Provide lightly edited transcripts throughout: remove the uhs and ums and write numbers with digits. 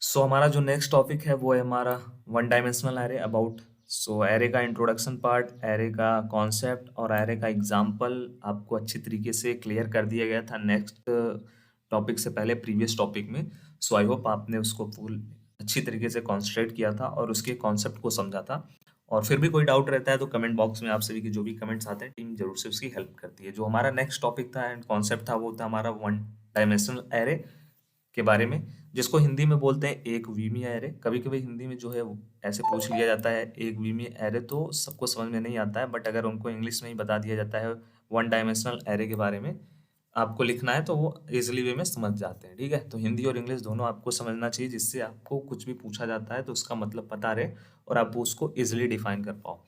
हमारा जो next topic है वो है हमारा one dimensional array about. Array का इंट्रोडक्शन पार्ट, एरे का कॉन्सेप्ट और एरे का एग्जांपल आपको अच्छी तरीके से क्लियर कर दिया गया था नेक्स्ट टॉपिक से पहले प्रीवियस टॉपिक में। आई होप आपने उसको फुल अच्छी तरीके से कॉन्सेंट्रेट किया था और उसके कॉन्सेप्ट को समझा था। और फिर भी कोई डाउट रहता है तो कमेंट बॉक्स में आप सभी के जो भी कमेंट्स आते हैं टीम जरूर से उसकी हेल्प करती है। जो हमारा नेक्स्ट टॉपिक था एंड कॉन्सेप्ट था वो था हमारा वन डायमेंशनल एरे के बारे में, जिसको हिंदी में बोलते हैं एक वीमी एरे। कभी कभी हिंदी में जो है वो ऐसे पूछ लिया जाता है एक वीमी एरे, तो सबको समझ में नहीं आता है, बट अगर उनको इंग्लिश में ही बता दिया जाता है वन डायमेंशनल एरे के बारे में आपको लिखना है तो वो इजिली वे में समझ जाते हैं। ठीक है, तो हिंदी और इंग्लिश दोनों आपको समझना चाहिए, जिससे आपको कुछ भी पूछा जाता है तो उसका मतलब पता रहे और आप उसको इजिली डिफाइन कर पाओ।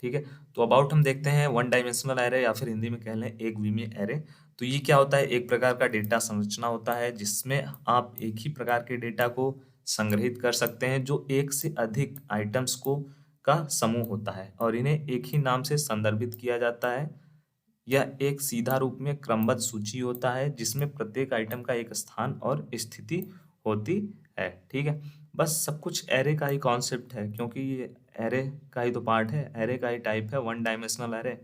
ठीक है, तो अबाउट हम देखते हैं वन डायमेंशनल एरे या फिर हिंदी में कह लें एक वीमी एरे। तो ये क्या होता है? एक प्रकार का डेटा संरचना होता है जिसमें आप एक ही प्रकार के डेटा को संग्रहित कर सकते हैं, जो एक से अधिक आइटम्स को का समूह होता है और इन्हें एक ही नाम से संदर्भित किया जाता है। यह एक सीधा रूप में क्रमबद्ध सूची होता है जिसमें प्रत्येक आइटम का एक स्थान और स्थिति होती है। ठीक है, बस सब कुछ एरे का ही कॉन्सेप्ट है, क्योंकि ये एरे का ही तो पार्ट है, एरे का ही टाइप है वन डायमेंशनल एरे।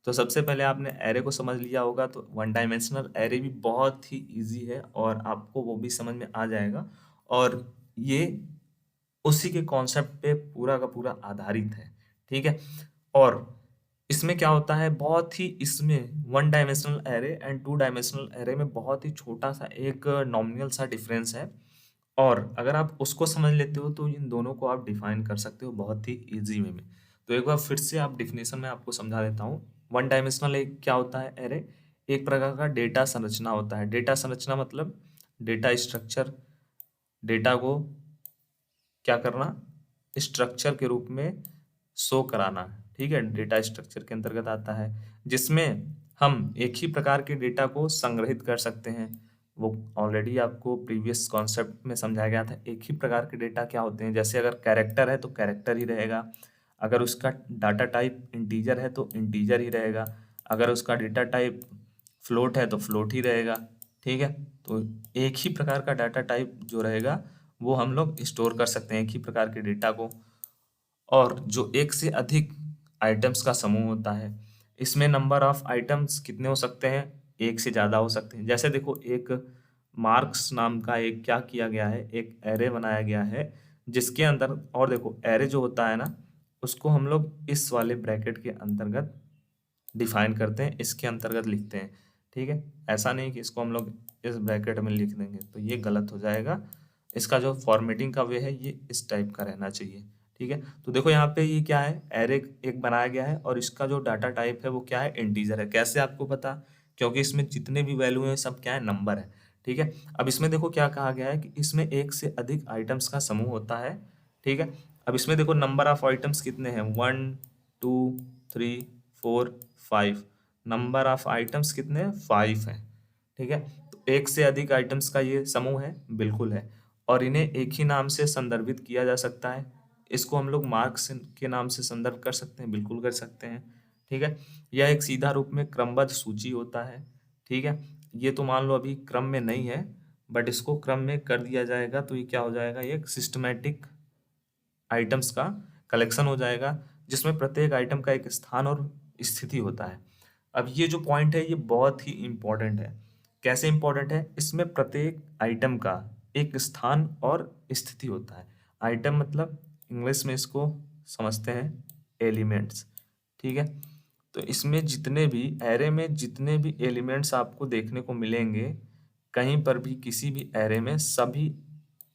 तो सबसे पहले आपने एरे को समझ लिया होगा, तो वन डायमेंशनल एरे भी बहुत ही इजी है और आपको वो भी समझ में आ जाएगा। और ये उसी के कॉन्सेप्ट पे पूरा का पूरा आधारित है। ठीक है, और इसमें क्या होता है, बहुत ही इसमें one dimensional array and two dimensional array में बहुत ही छोटा सा एक नॉमिनल सा डिफरेंस है, और अगर आप उसको समझ लेते हो तो इन दोनों को आप डिफाइन कर सकते हो बहुत ही इजी वे में। तो एक बार फिर से आप डिफिनेशन में आपको समझा देता हूँ। वन डायमेंशनल एक क्या होता है? एरे एक प्रकार का डेटा संरचना होता है। डेटा संरचना मतलब डेटा स्ट्रक्चर, डेटा को क्या करना, स्ट्रक्चर के रूप में शो कराना। ठीक है, डेटा स्ट्रक्चर के अंतर्गत आता है, जिसमें हम एक ही प्रकार के डेटा को संग्रहित कर सकते हैं। वो ऑलरेडी आपको प्रीवियस कॉन्सेप्ट में समझाया गया था। एक ही प्रकार के डेटा क्या होते हैं, जैसे अगर कैरेक्टर है तो कैरेक्टर ही रहेगा, अगर उसका डाटा टाइप इंटीजर है तो इंटीजर ही रहेगा, अगर उसका डेटा टाइप फ्लोट है तो फ्लोट ही रहेगा। ठीक है, तो एक ही प्रकार का डाटा टाइप जो रहेगा वो हम लोग स्टोर कर सकते हैं, एक ही प्रकार के डेटा को। और जो एक से अधिक आइटम्स का समूह होता है, इसमें नंबर ऑफ आइटम्स कितने हो सकते हैं? एक से ज़्यादा हो सकते हैं। जैसे देखो, एक मार्क्स नाम का एक क्या किया गया है, एक एरे बनाया गया है जिसके अंदर, और देखो एरे जो होता है ना, उसको हम लोग इस वाले ब्रैकेट के अंतर्गत डिफाइन करते हैं, इसके अंतर्गत लिखते हैं। ठीक है, ऐसा नहीं कि इसको हम लोग इस ब्रैकेट में लिख देंगे तो ये गलत हो जाएगा। इसका जो फॉर्मेटिंग का वे है ये इस टाइप का रहना चाहिए। ठीक है, तो देखो यहाँ पे ये क्या है, एरे एक बनाया गया है और इसका जो डाटा टाइप है वो क्या है? इंटीजर है। कैसे आपको पता? क्योंकि इसमें जितने भी वैल्यू है सब क्या है? नंबर है। ठीक है, अब इसमें देखो क्या कहा गया है कि इसमें एक से अधिक आइटम्स का समूह होता है। ठीक है, अब इसमें देखो नंबर ऑफ आइटम्स कितने हैं? 1 2 3 4 5। नंबर ऑफ आइटम्स कितने हैं? 5 हैं। ठीक है, तो एक से अधिक आइटम्स का ये समूह है, बिल्कुल है, और इन्हें एक ही नाम से संदर्भित किया जा सकता है। इसको हम लोग मार्क्स के नाम से संदर्भ कर सकते हैं, बिल्कुल कर सकते हैं। ठीक है, यह एक सीधा रूप में क्रमबद्ध सूची होता है। ठीक है, ये तो मान लो अभी क्रम में नहीं है, बट इसको क्रम में कर दिया जाएगा तो ये क्या हो जाएगा? ये एक सिस्टमैटिक आइटम्स का कलेक्शन हो जाएगा, जिसमें प्रत्येक आइटम का एक स्थान और स्थिति होता है। अब ये जो पॉइंट है ये बहुत ही इंपॉर्टेंट है। कैसे इंपॉर्टेंट है? इसमें प्रत्येक आइटम का एक स्थान और स्थिति होता है। आइटम मतलब इंग्लिश में इसको समझते हैं एलिमेंट्स। ठीक है, तो इसमें जितने भी एरे में जितने भी एलिमेंट्स आपको देखने को मिलेंगे, कहीं पर भी किसी भी एरे में सभी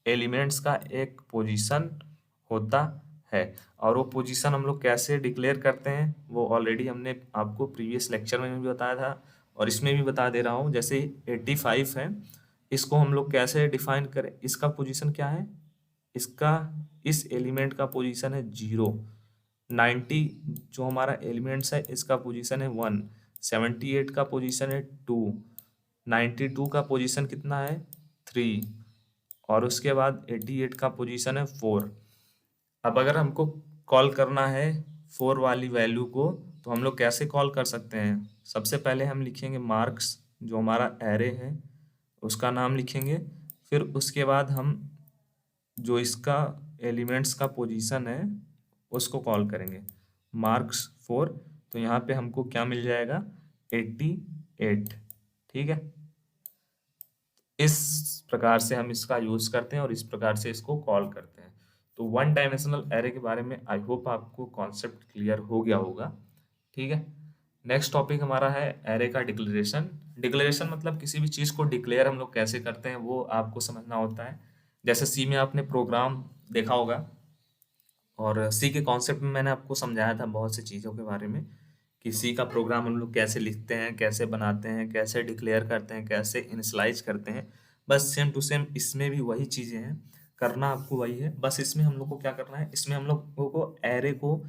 एलिमेंट्स का एक पोजीशन होता है। और वो पोजीशन हम लोग कैसे डिक्लेयर करते हैं वो ऑलरेडी हमने आपको प्रीवियस लेक्चर में भी बताया था और इसमें भी बता दे रहा हूँ। जैसे 85 है, इसको हम लोग कैसे डिफाइन करें? इसका पोजीशन क्या है? इसका इस एलिमेंट का पोजीशन है 0। 90 जो हमारा एलिमेंट्स है इसका पोजीशन है 1। 78 का पोजीशन है 2। 92 का पोजीशन कितना है? 3। और उसके बाद 88 का पोजीशन है 4। अब अगर हमको कॉल करना है 4 वाली वैल्यू को, तो हम लोग कैसे कॉल कर सकते हैं? सबसे पहले हम लिखेंगे मार्क्स, जो हमारा एरे है उसका नाम लिखेंगे, फिर उसके बाद हम जो इसका एलिमेंट्स का पोजीशन है उसको कॉल करेंगे मार्क्स 4। तो यहाँ पे हमको क्या मिल जाएगा 88। ठीक है, इस प्रकार से हम इसका यूज करते हैं और इस प्रकार से इसको कॉल करते हैं। तो वन डायमेंशनल एरे के बारे में आई होप आपको कॉन्सेप्ट क्लियर हो गया होगा। ठीक है, नेक्स्ट टॉपिक हमारा है एरे का डिक्लेरेशन। डिक्लेरेशन मतलब किसी भी चीज को डिक्लेयर हम लोग कैसे करते हैं वो आपको समझना होता है। जैसे सी में आपने प्रोग्राम देखा होगा और सी के कॉन्सेप्ट में मैंने आपको समझाया था बहुत सी चीज़ों के बारे में कि सी का प्रोग्राम हम लोग कैसे लिखते हैं, कैसे बनाते हैं, कैसे डिक्लेयर करते हैं, कैसे इनिशियलाइज करते हैं। बस सेम टू सेम इसमें भी वही चीज़ें हैं, करना आपको वही है। बस इसमें हम लोग को क्या करना है, इसमें हम लोगों को एरे को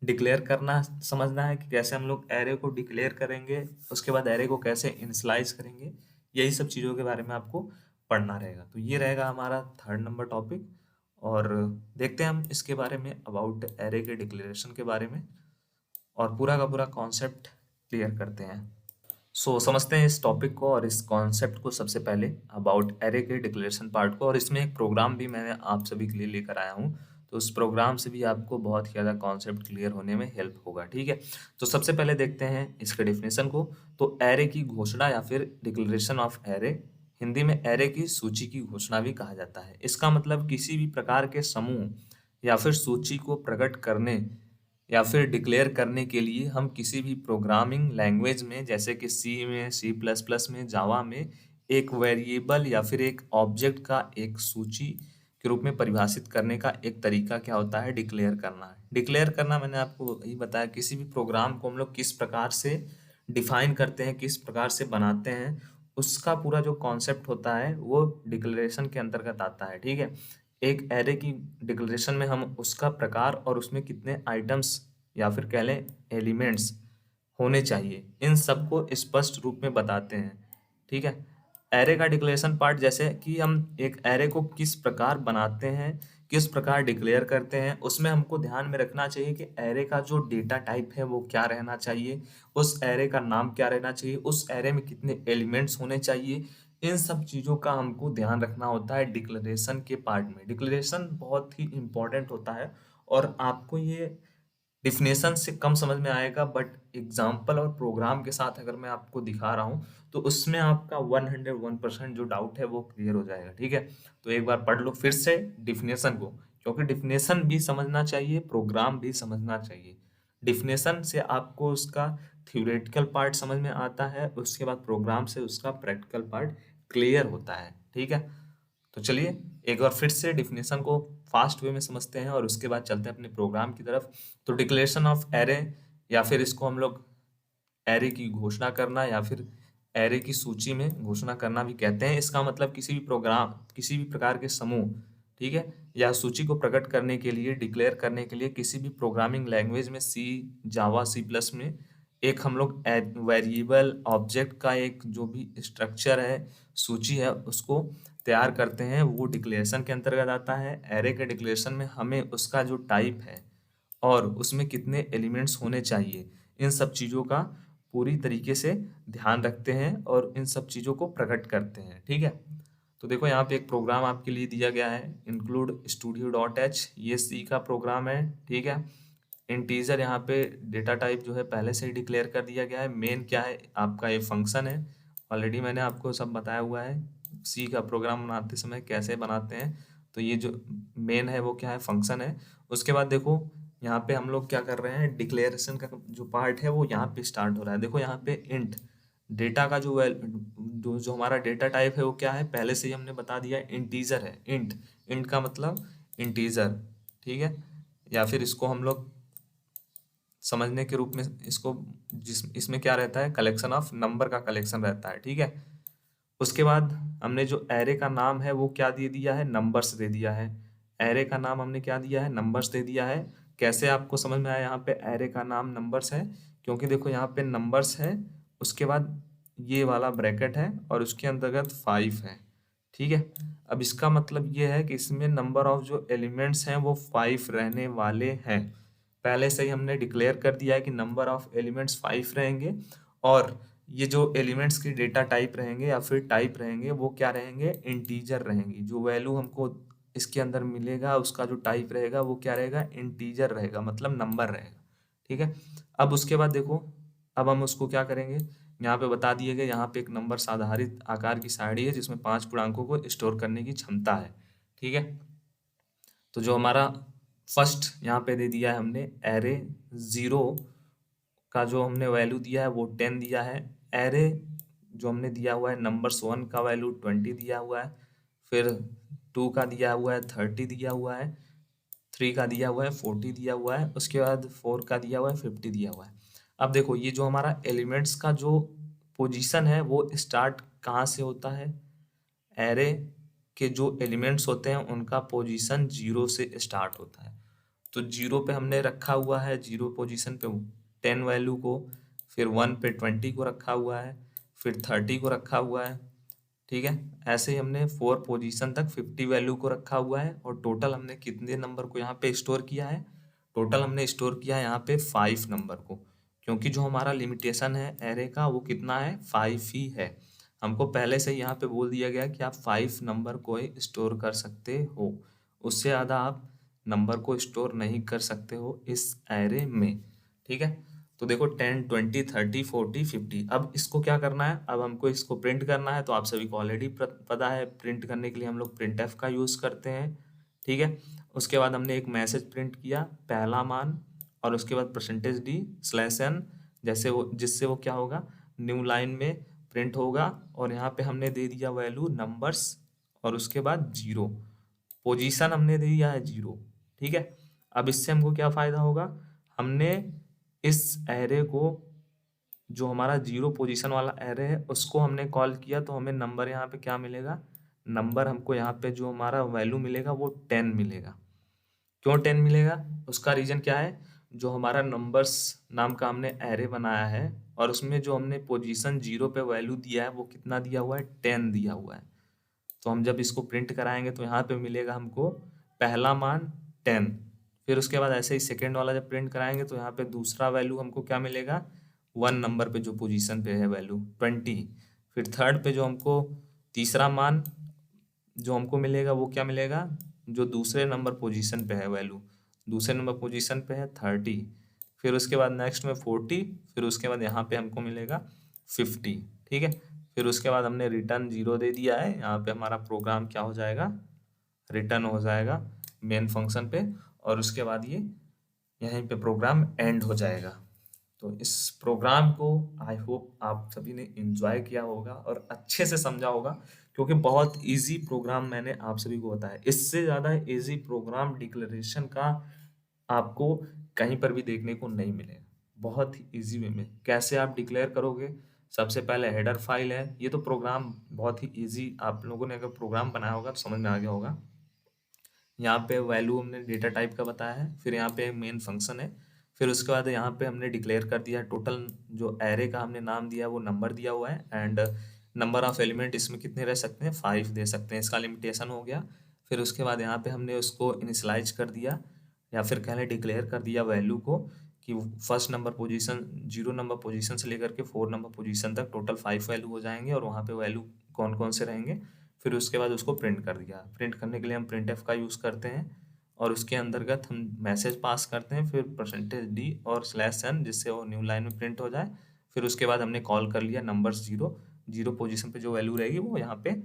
डिक्लेयर करना समझना है कि कैसे हम लोग एरे को डिक्लेयर करेंगे, उसके बाद एरे को कैसे इनिशियलाइज करेंगे। यही सब चीज़ों के बारे में आपको पढ़ना रहेगा। तो ये रहेगा हमारा थर्ड नंबर टॉपिक। और देखते हैं हम इसके बारे में अबाउट एरे के डिक्लेरेशन के बारे में और पूरा का पूरा कॉन्सेप्ट क्लियर करते हैं। समझते हैं इस टॉपिक को और इस कॉन्सेप्ट को सबसे पहले अबाउट एरे के डिक्लेरेशन पार्ट को। और इसमें एक प्रोग्राम भी मैंने आप सभी के लिए लेकर आया हूँ, तो उस प्रोग्राम से भी आपको बहुत ही ज़्यादा कॉन्सेप्ट क्लियर होने में हेल्प होगा। ठीक है, तो सबसे पहले देखते हैं इसके डेफिनेशन को। तो एरे की घोषणा या फिर डिक्लेरेशन ऑफ एरे, हिंदी में एरे की सूची की घोषणा भी कहा जाता है। इसका मतलब किसी भी प्रकार के समूह या फिर सूची को प्रकट करने या फिर डिक्लेयर करने के लिए हम किसी भी प्रोग्रामिंग लैंग्वेज में जैसे कि सी में, सी प्लस प्लस में, जावा में एक वेरिएबल या फिर एक ऑब्जेक्ट का एक सूची के रूप में परिभाषित करने का एक तरीका क्या होता है, डिक्लेयर करना है। डिक्लेयर करना मैंने आपको यही बताया, किसी भी प्रोग्राम को हम लोग किस प्रकार से डिफाइन करते हैं, किस प्रकार से बनाते हैं, उसका पूरा जो कॉन्सेप्ट होता है वो डिक्लेरेशन के अंतर्गत आता है। ठीक है, एक एरे की डिक्लेरेशन में हम उसका प्रकार और उसमें कितने आइटम्स या फिर कह लें एलिमेंट्स होने चाहिए, इन सबको स्पष्ट रूप में बताते हैं। ठीक है, एरे का डिक्लेरेशन पार्ट जैसे कि हम एक एरे को किस प्रकार बनाते हैं, किस प्रकार डिक्लेयर करते हैं, उसमें हमको ध्यान में रखना चाहिए कि एरे का जो डेटा टाइप है वो क्या रहना चाहिए, उस एरे का नाम क्या रहना चाहिए, उस एरे में कितने एलिमेंट्स होने चाहिए। इन सब चीज़ों का हमको ध्यान रखना होता है डिक्लेरेशन के पार्ट में। डिक्लेरेशन बहुत ही इंपॉर्टेंट होता है और आपको ये डिफिनेशन से कम समझ में आएगा, बट एग्जाम्पल और प्रोग्राम के साथ अगर मैं आपको दिखा रहा हूँ तो उसमें आपका 101% जो डाउट है वो क्लियर हो जाएगा। ठीक है, तो एक बार पढ़ लो फिर से डिफिनेशन को, क्योंकि डिफिनेशन भी समझना चाहिए, प्रोग्राम भी समझना चाहिए। डिफिनेशन से आपको उसका थ्योरेटिकल पार्ट समझ में आता है, उसके बाद प्रोग्राम से उसका प्रैक्टिकल पार्ट क्लियर होता है। ठीक है, तो चलिए एक बार फिर से डिफिनेशन को फास्ट वे में समझते हैं और उसके बाद चलते हैं अपने प्रोग्राम की तरफ। तो डिक्लेरेशन ऑफ एरे या फिर इसको हम लोग एरे की घोषणा करना या फिर एरे की सूची में घोषणा करना भी कहते हैं। इसका मतलब किसी भी प्रोग्राम, किसी भी प्रकार के समूह, ठीक है, या सूची को प्रकट करने के लिए, डिक्लेयर करने के लिए किसी भी प्रोग्रामिंग लैंग्वेज में, सी, जावा, सी प्लस में एक हम लोग वेरिएबल ऑब्जेक्ट का एक जो भी स्ट्रक्चर है, सूची है, उसको तैयार करते हैं, वो डिक्लेरेशन के अंतर्गत आता है। एरे के डिक्लेरेशन में हमें उसका जो टाइप है और उसमें कितने एलिमेंट्स होने चाहिए, इन सब चीज़ों का पूरी तरीके से ध्यान रखते हैं और इन सब चीज़ों को प्रकट करते हैं। ठीक है, तो देखो यहाँ पे एक प्रोग्राम आपके लिए दिया गया है, इंक्लूड स्टूडियो डॉट एच, ये सी का प्रोग्राम है। ठीक है, इंटीजर यहाँ पे डेटा टाइप जो है पहले से ही डिक्लेयर कर दिया गया है। मेन क्या है, आपका ये फंक्शन है, ऑलरेडी मैंने आपको सब बताया हुआ है सी का प्रोग्राम बनाते समय कैसे बनाते हैं। तो ये जो मेन है वो क्या है, फंक्शन है। उसके बाद देखो यहाँ पे हम लोग क्या कर रहे हैं, डिक्लेरेशन का जो पार्ट है वो यहाँ पे स्टार्ट हो रहा है। देखो यहाँ पे इंट डेटा का जो हमारा डेटा टाइप है वो क्या है, पहले से ही हमने बता दिया, इंटीजर है। इंट, इंट का मतलब इंटीजर। ठीक है, या फिर इसको हम लोग समझने के रूप में इसको, इसमें क्या रहता है, कलेक्शन ऑफ नंबर का कलेक्शन रहता है। ठीक है, उसके बाद हमने जो एरे का नाम है वो क्या दे दिया है, नंबर्स दे दिया है। एरे का नाम हमने क्या दिया है, नंबर्स दे दिया है। कैसे आपको समझ में आया यहाँ पे एरे का नाम नंबर्स है, क्योंकि देखो यहाँ पे नंबर्स है, उसके बाद ये वाला ब्रैकेट है और उसके अंतर्गत 5 है। ठीक है, अब इसका मतलब ये है कि इसमें नंबर ऑफ जो एलिमेंट्स हैं वो 5 रहने वाले हैं। पहले से ही हमने डिक्लेयर कर दिया है कि नंबर ऑफ एलिमेंट्स 5 रहेंगे और ये जो एलिमेंट्स की डेटा टाइप रहेंगे या फिर टाइप रहेंगे वो क्या रहेंगे, इंटीजर रहेंगी। जो वैल्यू हमको इसके अंदर मिलेगा उसका जो टाइप रहेगा वो क्या रहेगा, इंटीजर रहेगा, मतलब नंबर रहेगा। ठीक है, अब उसके बाद देखो, अब हम उसको क्या करेंगे, यहाँ पे बता दिए गए, यहाँ पे एक नंबर आधारित आकार की सारणी है जिसमें 5 पूर्णांकों को स्टोर करने की क्षमता है। ठीक है, तो जो हमारा फर्स्ट यहाँ पे दे दिया है हमने एरे 0 का जो हमने वैल्यू दिया है वो 10 दिया है। एरे जो हमने दिया हुआ है नंबर्स 1 का वैल्यू 20 दिया हुआ है, फिर 2 का दिया हुआ है 30 दिया हुआ है, 3 का दिया हुआ है 40 दिया हुआ है, उसके बाद 4 का दिया हुआ है 50 दिया हुआ है। अब देखो ये जो हमारा एलिमेंट्स का जो पोजीशन है वो स्टार्ट कहाँ से होता है, एरे के जो एलिमेंट्स होते हैं उनका पोजीशन 0 से स्टार्ट होता है। तो 0 पे हमने रखा हुआ है, 0 पोजीशन पे 10 वैल्यू को, फिर 1 पे 20 को रखा हुआ है, फिर 30 को रखा हुआ है। ठीक है, ऐसे ही हमने 4 पोजीशन तक 50 वैल्यू को रखा हुआ है, और टोटल हमने कितने नंबर को यहाँ पे स्टोर किया है, टोटल हमने स्टोर किया है यहाँ पे 5 नंबर को, क्योंकि जो हमारा लिमिटेशन है एरे का वो कितना है, 5 ही है। हमको पहले से ही यहाँ पे बोल दिया गया कि आप 5 नंबर को ही स्टोर कर सकते हो, उससे ज़्यादा आप नंबर को स्टोर नहीं कर सकते हो इस एरे में। ठीक है, तो देखो 10 20 30 40 50, अब इसको क्या करना है, अब हमको इसको प्रिंट करना है। तो आप सभी को ऑलरेडी पता है, प्रिंट करने के लिए हम लोग प्रिंट एफ का यूज़ करते हैं। ठीक है, उसके बाद हमने एक मैसेज प्रिंट किया, पहला मान, और उसके बाद %d/n, जैसे वो जिससे वो क्या होगा, न्यू लाइन में प्रिंट होगा, और यहाँ पे हमने दे दिया वैल्यू नंबर्स, और उसके बाद 0, पोजीशन हमने दे दिया है 0। ठीक है, अब इससे हमको क्या फ़ायदा होगा, हमने इस एरे को, जो हमारा 0 पोजीशन वाला एरे है उसको हमने कॉल किया, तो हमें नंबर यहाँ पे क्या मिलेगा, नंबर हमको यहाँ पे जो हमारा वैल्यू मिलेगा वो 10 मिलेगा। क्यों 10 मिलेगा, उसका रीजन क्या है, जो हमारा नंबर्स नाम का हमने एरे बनाया है, और उसमें जो हमने पोजीशन 0 पे वैल्यू दिया है वो कितना दिया हुआ है, 10 दिया हुआ है। तो हम जब इसको प्रिंट कराएंगे तो यहाँ पे मिलेगा हमको पहला मान 10, फिर उसके बाद ऐसे ही सेकेंड वाला जब प्रिंट कराएंगे तो यहाँ पे दूसरा वैल्यू हमको क्या मिलेगा, 1 नंबर पे जो पोजीशन पे है वैल्यू 20, फिर थर्ड पे जो हमको तीसरा मान जो हमको मिलेगा वो क्या मिलेगा, जो दूसरे नंबर पोजीशन पे है वैल्यू, दूसरे नंबर पोजीशन पे है 30, फिर उसके बाद नेक्स्ट में 40, फिर उसके बाद यहाँ पे हमको मिलेगा 50। ठीक है, फिर उसके बाद हमने रिटर्न 0 दे दिया है, यहाँ पे हमारा प्रोग्राम क्या हो जाएगा, रिटर्न हो जाएगा मेन फंक्शन पे, और उसके बाद ये यहीं पे प्रोग्राम एंड हो जाएगा। तो इस प्रोग्राम को आई होप आप सभी ने एंजॉय किया होगा और अच्छे से समझा होगा, क्योंकि बहुत इजी प्रोग्राम मैंने आप सभी को बताया। इससे ज़्यादा इजी प्रोग्राम डिक्लेरेशन का आपको कहीं पर भी देखने को नहीं मिलेगा। बहुत ही इजी वे में कैसे आप डिक्लेयर करोगे, सबसे पहले हेडर फाइल है, ये तो प्रोग्राम बहुत ही इजी, आप लोगों ने अगर प्रोग्राम बनाया होगा तो समझ में आ गया होगा। यहाँ पे वैल्यू हमने डेटा टाइप का बताया है, फिर यहाँ पे मेन फंक्शन है, फिर उसके बाद यहाँ पे हमने डिक्लेयर कर दिया टोटल, जो एरे का हमने नाम दिया वो नंबर दिया हुआ है, एंड नंबर ऑफ एलिमेंट इसमें कितने रह सकते हैं, 5 दे सकते हैं, इसका लिमिटेशन हो गया। फिर उसके बाद यहाँ पे हमने उसको इनिशलाइज कर दिया, या फिर कहले डिक्लेयर कर दिया वैल्यू को, कि first number position 0 number position से लेकर के 4 नंबर पोजीशन तक टोटल 5 वैल्यू हो जाएंगे, और वहाँ पे वैल्यू कौन कौन से रहेंगे। फिर उसके बाद उसको प्रिंट कर दिया, प्रिंट करने के लिए हम प्रिंट एफ का यूज़ करते हैं, और उसके अंतर्गत हम मैसेज पास करते हैं, फिर %d और /n, जिससे वो न्यू लाइन में प्रिंट हो जाए। फिर उसके बाद हमने कॉल कर लिया नंबर्स 0 पोजीशन पे जो वैल्यू रहेगी वो यहाँ पे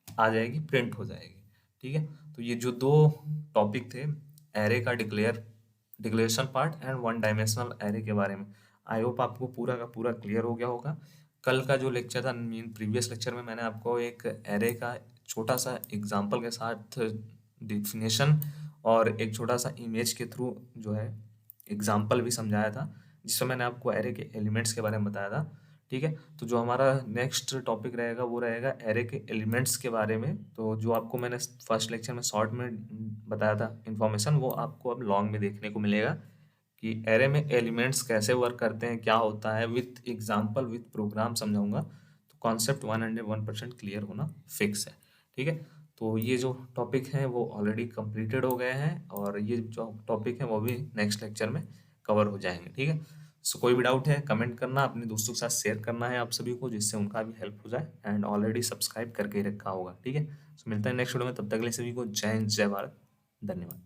आ जाएगी, प्रिंट हो जाएगी। ठीक है, तो ये जो 2 टॉपिक थे, एरे का declaration part and 1 dimensional array के बारे में, आई होप आपको पूरा का पूरा क्लियर हो गया होगा। कल का जो लेक्चर था, मीन प्रीवियस लेक्चर में मैंने आपको एक एरे का छोटा सा एग्जांपल के साथ डिफिनेशन और एक छोटा सा इमेज के थ्रू जो है एग्जांपल भी समझाया था, जिसमें मैंने आपको एरे के एलिमेंट्स के बारे में बताया था। ठीक है, तो जो हमारा नेक्स्ट टॉपिक रहेगा वो रहेगा एरे के एलिमेंट्स के बारे में। तो जो आपको मैंने फर्स्ट लेक्चर में शॉर्ट में बताया था इन्फॉर्मेशन, वो आपको अब लॉन्ग में देखने को मिलेगा, कि एरे में एलिमेंट्स कैसे वर्क करते हैं, क्या होता है, विथ एग्जांपल विथ प्रोग्राम समझाऊंगा। तो कॉन्सेप्ट 101% क्लियर होना फिक्स है। ठीक है, तो ये जो टॉपिक हैं वो ऑलरेडी कंप्लीटेड हो गए हैं, और ये जो टॉपिक हैं वो भी नेक्स्ट लेक्चर में कवर हो जाएंगे। ठीक है, सो कोई भी डाउट है कमेंट करना, अपने दोस्तों के साथ शेयर करना है आप सभी को, जिससे उनका भी हेल्प हो जाए, एंड ऑलरेडी सब्सक्राइब करके ही रखा होगा, ठीक है। सो मिलता है नेक्स्ट वीडियो में, तब तक के लिए सभी को जय हिंद जय भारत, धन्यवाद।